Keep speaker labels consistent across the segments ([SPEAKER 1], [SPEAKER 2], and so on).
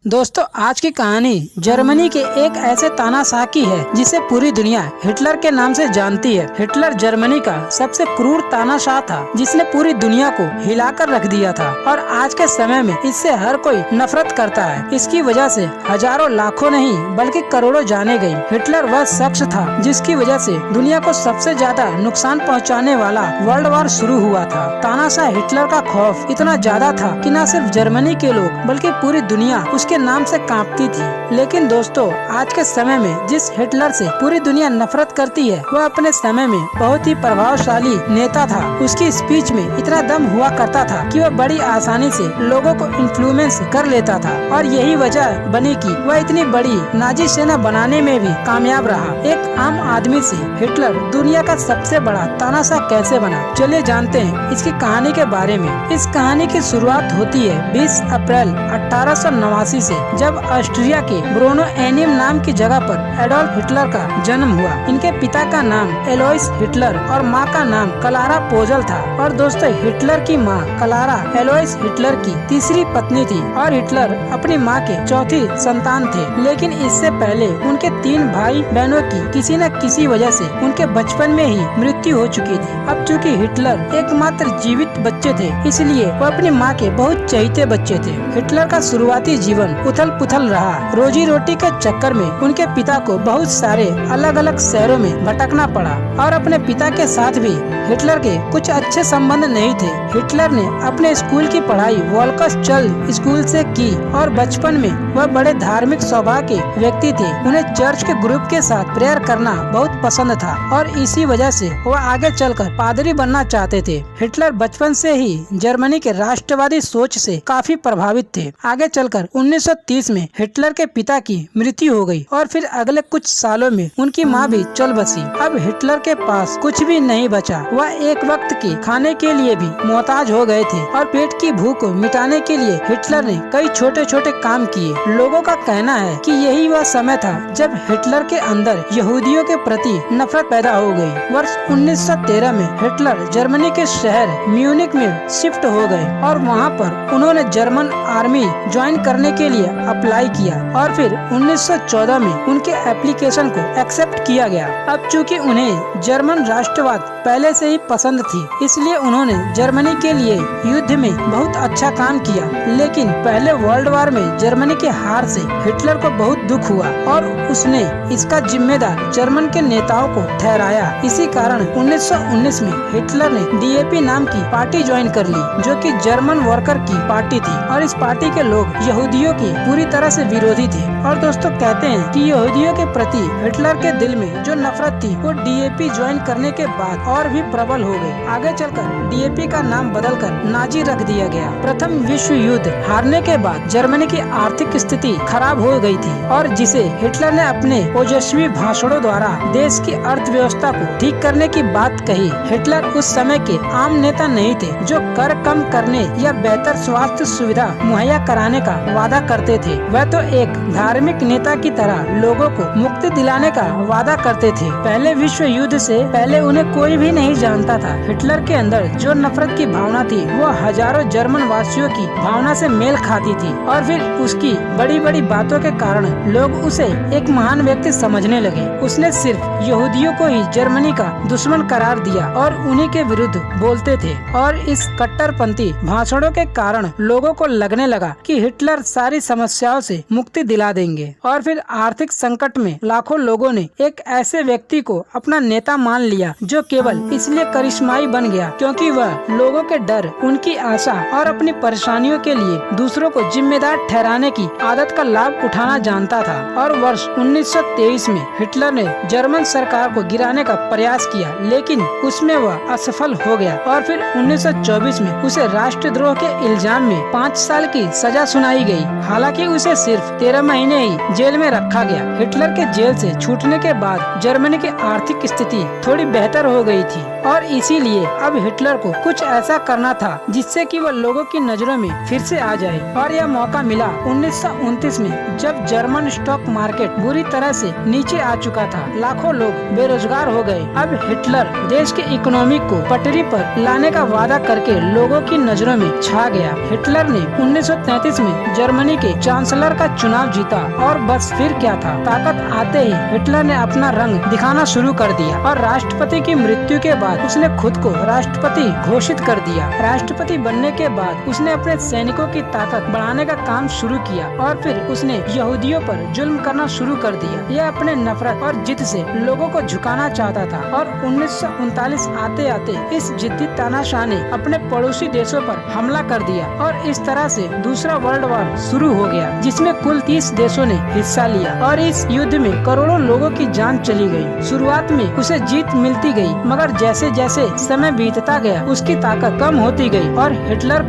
[SPEAKER 1] दोस्तों आज की कहानी जर्मनी के एक ऐसे तानाशाह की है जिसे पूरी दुनिया हिटलर के नाम से जानती है। हिटलर जर्मनी का सबसे क्रूर तानाशाह था जिसने पूरी दुनिया को हिलाकर रख दिया था और आज के समय में इससे हर कोई नफरत करता है। इसकी वजह से हजारों लाखों नहीं बल्कि करोड़ों जाने गई। हिटलर वह शख्स था जिसकी वजह से दुनिया को सबसे ज्यादा नुकसान पहुँचाने वाला वर्ल्ड वॉर शुरू हुआ था। तानाशाह हिटलर का खौफ इतना ज्यादा था कि न सिर्फ जर्मनी के लोग बल्कि पूरी दुनिया उसके नाम से कांपती थी। लेकिन दोस्तों आज के समय में जिस हिटलर से पूरी दुनिया नफरत करती है वह अपने समय में बहुत ही प्रभावशाली नेता था। उसकी स्पीच में इतना दम हुआ करता था कि वह बड़ी आसानी से लोगों को इन्फ्लुएंस कर लेता था और यही वजह बनी कि वह इतनी बड़ी नाजी सेना बनाने में भी कामयाब रहा। एक आम आदमी से हिटलर दुनिया का सबसे बड़ा तानाशाह कैसे बना, चलिए जानते हैं इसकी कहानी के बारे में। इस कहानी की शुरुआत होती है 20 अप्रैल 1889 से, जब ऑस्ट्रिया के ब्रोनो एनियम नाम की जगह पर एडोल्फ हिटलर का जन्म हुआ। इनके पिता का नाम एलोइस हिटलर और माँ का नाम क्लारा पोजल था। और दोस्तों हिटलर की माँ क्लारा एलोइस हिटलर की तीसरी पत्नी थी और हिटलर अपनी माँ के चौथी संतान थे। लेकिन इससे पहले उनके 3 भाई बहनों की किसी न किसी वजह से उनके बचपन में ही मृत्यु हो चुकी थी। अब चूँकि हिटलर एकमात्र जीवित बच्चे थे इसलिए वो अपनी माँ के बहुत चहेते बच्चे थे। हिटलर का शुरुआती जीवन उथल पुथल रहा। रोजी रोटी के चक्कर में उनके पिता को बहुत सारे अलग अलग शहरों में भटकना पड़ा और अपने पिता के साथ भी हिटलर के कुछ अच्छे संबंध नहीं थे। हिटलर ने अपने स्कूल की पढ़ाई वोल्कसचल्ड स्कूल से की और बचपन में वह बड़े धार्मिक स्वभाव के व्यक्ति थे। उन्हें चर्च के ग्रुप के साथ प्रेयर करना बहुत पसंद था और इसी वजह से वह आगे चलकर पादरी बनना चाहते थे। हिटलर बचपन से ही जर्मनी के राष्ट्रवादी सोच से काफी प्रभावित थे। आगे चलकर 1930 में हिटलर के पिता की मृत्यु हो गई और फिर अगले कुछ सालों में उनकी मां भी चल बसी। अब हिटलर के पास कुछ भी नहीं बचा। वह एक वक्त के खाने के लिए भी मोहताज हो गए थे और पेट की भूख को मिटाने के लिए हिटलर ने कई छोटे छोटे काम किए। लोगों का कहना है कि यही वह समय था जब हिटलर के अंदर यहूदियों के प्रति नफरत पैदा हो गई। वर्ष 1913 में हिटलर जर्मनी के शहर म्यूनिक में शिफ्ट हो गए और वहाँ पर उन्होंने जर्मन आर्मी ज्वाइन करने के लिए अप्लाई किया और फिर 1914 में उनके एप्लीकेशन को एक्सेप्ट किया गया। अब चूँकि उन्हें जर्मन राष्ट्रवाद पहले से ही पसंद थी इसलिए उन्होंने जर्मनी के लिए युद्ध में बहुत अच्छा काम किया। लेकिन पहले वर्ल्ड वॉर में जर्मनी के हार से हिटलर को बहुत दुख हुआ और उसने इसका जिम्मेदार जर्मन के नेताओं को ठहराया। इसी कारण 1919 में हिटलर ने डीएपी नाम की पार्टी ज्वाइन कर ली जो कि जर्मन वर्कर की पार्टी थी और इस पार्टी के लोग यहूदियों की पूरी तरह से विरोधी थे। और दोस्तों कहते हैं कि यहूदियों के प्रति हिटलर के दिल में जो नफरत थी वो डीएपी ज्वाइन करने के बाद और भी प्रबल हो गई। आगे चलकर डीएपी का नाम बदलकर नाजी रख दिया गया। प्रथम विश्व युद्ध हारने के बाद जर्मनी की आर्थिक स्थिति खराब हो गई थी और जिसे हिटलर ने अपने ओजस्वी भाषणों द्वारा देश की अर्थव्यवस्था को ठीक करने की बात कही। हिटलर उस समय के आम नेता नहीं थे जो कर कम करने या बेहतर स्वास्थ्य सुविधा मुहैया कराने का वादा करते थे। वह तो एक धार्मिक नेता की तरह लोगों को मुक्ति दिलाने का वादा करते थे। पहले विश्व युद्ध से पहले उन्हें कोई भी नहीं जानता था। हिटलर के अंदर जो नफरत की भावना थी वो हजारों जर्मन वासियों की भावना से मेल खाती थी और फिर उसकी बड़ी बड़ी बातों के कारण लोग उसे एक महान व्यक्ति समझने लगे। उसने सिर्फ यहूदियों को ही जर्मनी का दुश्मन करार दिया और उन्हीं के विरुद्ध बोलते थे और इस कट्टरपंथी भाषणों के कारण लोगों को लगने लगा कि हिटलर सारी समस्याओं से मुक्ति दिला देंगे। और फिर आर्थिक संकट में लाखों लोगों ने एक ऐसे व्यक्ति को अपना नेता मान लिया जो केवल इसलिए करिश्माई बन गया क्योंकि वह लोगों के डर, उनकी आशा और अपनी परेशानियों के लिए दूसरों को जिम्मेदार ठहराने की आदत का लाभ उठाना जानता था। और वर्ष 1923 में हिटलर ने जर्मन सरकार को गिराने का प्रयास किया लेकिन उसमें वह असफल हो गया और फिर 1924 में उसे राष्ट्रद्रोह के इल्जाम में 5 साल की सजा सुनाई गई। हालांकि उसे सिर्फ 13 महीने ही जेल में रखा गया। हिटलर के जेल से छूटने के बाद जर्मनी की आर्थिक स्थिति थोड़ी बेहतर हो गई थी और इसीलिए अब हिटलर को कुछ ऐसा करना था जिससे कि वह लोगों की नजरों में फिर से आ जाए और यह मौका मिला 1929 में जब जर्मन स्टॉक मार्केट बुरी तरह से नीचे आ चुका था, लाखों लोग बेरोजगार हो गए। अब हिटलर देश के इकोनॉमी को पटरी पर लाने का वादा करके लोगों की नजरों में छा गया। हिटलर ने 1933 में जर्मनी के चांसलर का चुनाव जीता और बस फिर क्या था, ताकत आते ही हिटलर ने अपना रंग दिखाना शुरू कर दिया और राष्ट्रपति की मृत्यु के बाद उसने खुद को राष्ट्रपति घोषित कर दिया। राष्ट्रपति बनने के बाद उसने अपने सैनिकों की ताकत बढ़ाने का काम शुरू किया और फिर उसने यहूदियों पर जुल्म करना शुरू कर दिया। यह अपने नफरत और जिद से लोगों को झुकाना चाहता था और 1939 आते आते इस जिद्दी तानाशाह ने अपने पड़ोसी देशों पर हमला कर दिया और इस तरह से दूसरा वर्ल्ड वॉर शुरू हो गया, जिसमें कुल 30 देशों ने हिस्सा लिया और इस युद्ध में करोड़ों लोगों की जान चली गई। शुरुआत में उसे जीत मिलती गई, मगर जैसे जैसे समय बीतता गया उसकी ताकत कम होती गई और हिटलर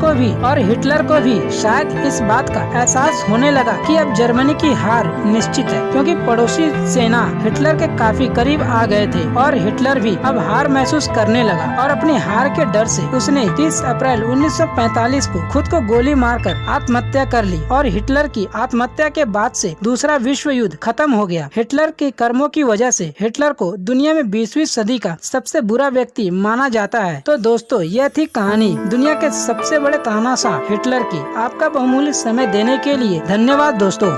[SPEAKER 1] को भी शायद इस बात का एहसास होने लगा कि अब जर्मनी की हार निश्चित है, क्योंकि पड़ोसी सेना हिटलर के काफी करीब आ गए थे और हिटलर भी अब हार महसूस करने लगा और अपनी हार के डर से उसने 30 अप्रैल 1945 को खुद को गोली मारकर आत्महत्या कर ली और हिटलर की आत्महत्या के बाद से दूसरा विश्व युद्ध खत्म हो गया। हिटलर के कर्मों की वजह से हिटलर को दुनिया में 20वीं सदी का सबसे बुरा व्यक्ति माना जाता है। तो दोस्तों, यह थी कहानी दुनिया के सबसे बड़े तानाशाह हिटलर की। आपका बहुमूल्य समय देने के लिए धन्यवाद दोस्तों।